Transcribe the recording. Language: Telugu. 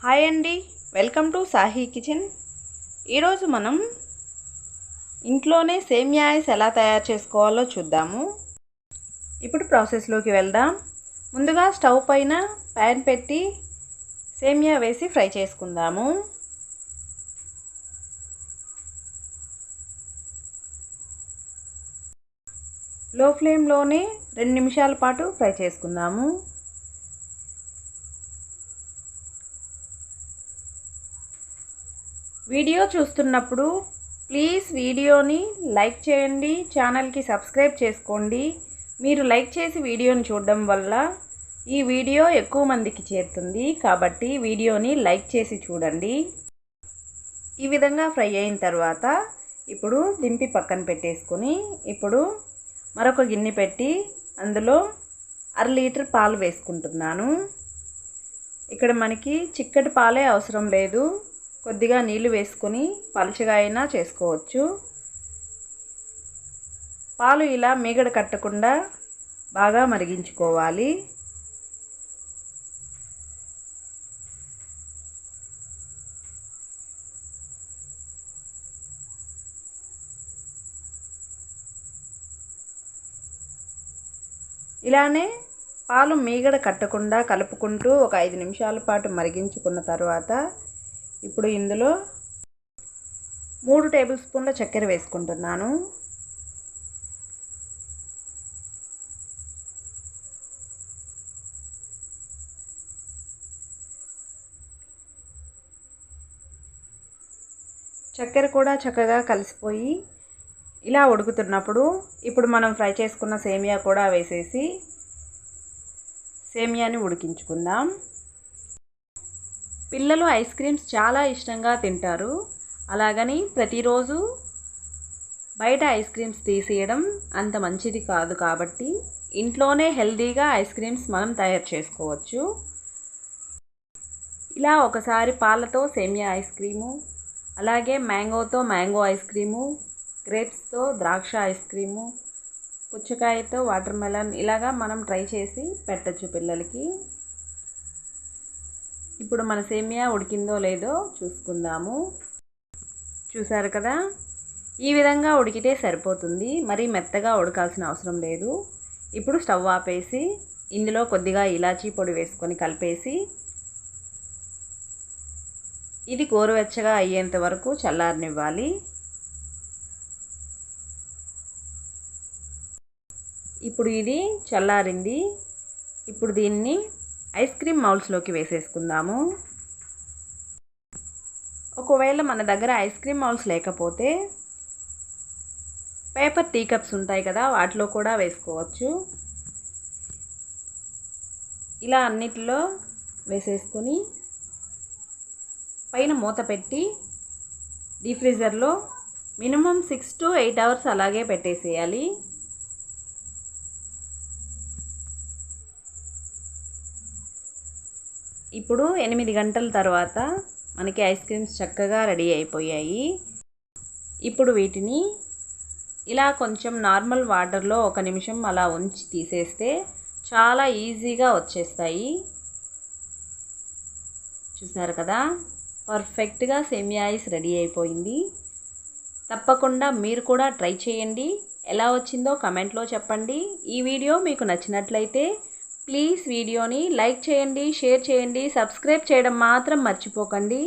హాయ్ అండి, వెల్కమ్ టు సాహీ కిచెన్. ఈరోజు మనం ఇంట్లోనే సేమియాస్ ఎలా తయారు చేసుకోవాలో చూద్దాము. ఇప్పుడు ప్రాసెస్లోకి వెళ్దాం. ముందుగా స్టవ్ పైన ప్యాన్ పెట్టి సేమియా వేసి ఫ్రై చేసుకుందాము. లో ఫ్లేమ్లోనే 2 నిమిషాల పాటు ఫ్రై చేసుకుందాము. వీడియో చూస్తున్నప్పుడు ప్లీజ్ వీడియోని లైక్ చేయండి, ఛానల్కి సబ్స్క్రైబ్ చేసుకోండి. మీరు లైక్ చేసి వీడియోని చూడడం వల్ల ఈ వీడియో ఎక్కువ మందికి చేరుతుంది, కాబట్టి వీడియోని లైక్ చేసి చూడండి. ఈ విధంగా ఫ్రై అయిన తర్వాత ఇప్పుడు దింపి పక్కన పెట్టేసుకొని ఇప్పుడు మరొక గిన్నె పెట్టి అందులో 1/2 లీటర్ పాలు వేసుకుంటున్నాను. ఇక్కడ మనకి చిక్కటి పాలే అవసరం లేదు, కొద్దిగా నీళ్లు వేసుకొని పలుచగా అయినా చేసుకోవచ్చు. పాలు ఇలా మీగడ కట్టకుండా బాగా మరిగించుకోవాలి. ఇలానే పాలు మీగడ కట్టకుండా కలుపుకుంటూ ఒక 5 నిమిషాల పాటు మరిగించుకున్న తర్వాత ఇప్పుడు ఇందులో 3 టేబుల్ స్పూన్ల చక్కెర వేసుకుంటున్నాను. చక్కెర కూడా చక్కగా కలిసిపోయి ఇలా ఉడుకుతున్నప్పుడు ఇప్పుడు మనం ఫ్రై చేసుకున్న సేమియా కూడా వేసేసి సేమియాని ఉడికించుకుందాం. పిల్లలు ఐస్ క్రీమ్స్ చాలా ఇష్టంగా తింటారు. అలాగని ప్రతిరోజు బయట ఐస్ క్రీమ్స్ తీసేయడం అంత మంచిది కాదు, కాబట్టి ఇంట్లోనే హెల్తీగా ఐస్ క్రీమ్స్ మనం తయారు చేసుకోవచ్చు. ఇలా ఒకసారి పాలతో సేమియా ఐస్ క్రీము, అలాగే మ్యాంగోతో మ్యాంగో ఐస్ క్రీము, గ్రేప్స్తో ద్రాక్ష ఐస్ క్రీము, పుచ్చకాయతో వాటర్ మెలన్, ఇలాగా మనం ట్రై చేసి పెట్టచ్చు పిల్లలకి. ఇప్పుడు మన సేమియా ఉడికిందో లేదో చూసుకుందాము. చూసారు కదా, ఈ విధంగా ఉడికితే సరిపోతుంది, మరీ మెత్తగా ఉడకాల్సిన అవసరం లేదు. ఇప్పుడు స్టవ్ ఆపేసి ఇందులో కొద్దిగా ఇలాచీ పొడి వేసుకొని కలిపేసి ఇది గోరువెచ్చగా అయ్యేంత వరకు చల్లారనివ్వాలి. ఇప్పుడు ఇది చల్లారింది. ఇప్పుడు దీన్ని ఐస్ క్రీమ్ మౌల్స్లోకి వేసేసుకుందాము. ఒకవేళ మన దగ్గర ఐస్ క్రీమ్ మౌల్స్ లేకపోతే పేపర్ టీ కప్స్ ఉంటాయి కదా, వాటిలో కూడా వేసుకోవచ్చు. ఇలా అన్నిటిలో వేసేసుకొని పైన మూత పెట్టి డీప్ ఫ్రీజర్లో మినిమం 6 to 8 అవర్స్ అలాగే పెట్టేసేయాలి. ఇప్పుడు 8 గంటల తర్వాత మనకి ఐస్ క్రీమ్స్ చక్కగా రెడీ అయిపోయాయి. ఇప్పుడు వీటిని ఇలా కొంచెం నార్మల్ వాటర్లో 1 నిమిషం అలా ఉంచి తీసేస్తే చాలా ఈజీగా వచ్చేస్తాయి. చూసారు కదా, పర్ఫెక్ట్గా సేమియా ఐస్ రెడీ అయిపోయింది. తప్పకుండా మీరు కూడా ట్రై చేయండి. ఎలా వచ్చిందో కమెంట్లో చెప్పండి. ఈ వీడియో మీకు నచ్చినట్లయితే ప్లీజ్ వీడియోని లైక్ చేయండి, షేర్ చేయండి, సబ్స్క్రైబ్ చేయడం మాత్రం మర్చిపోకండి.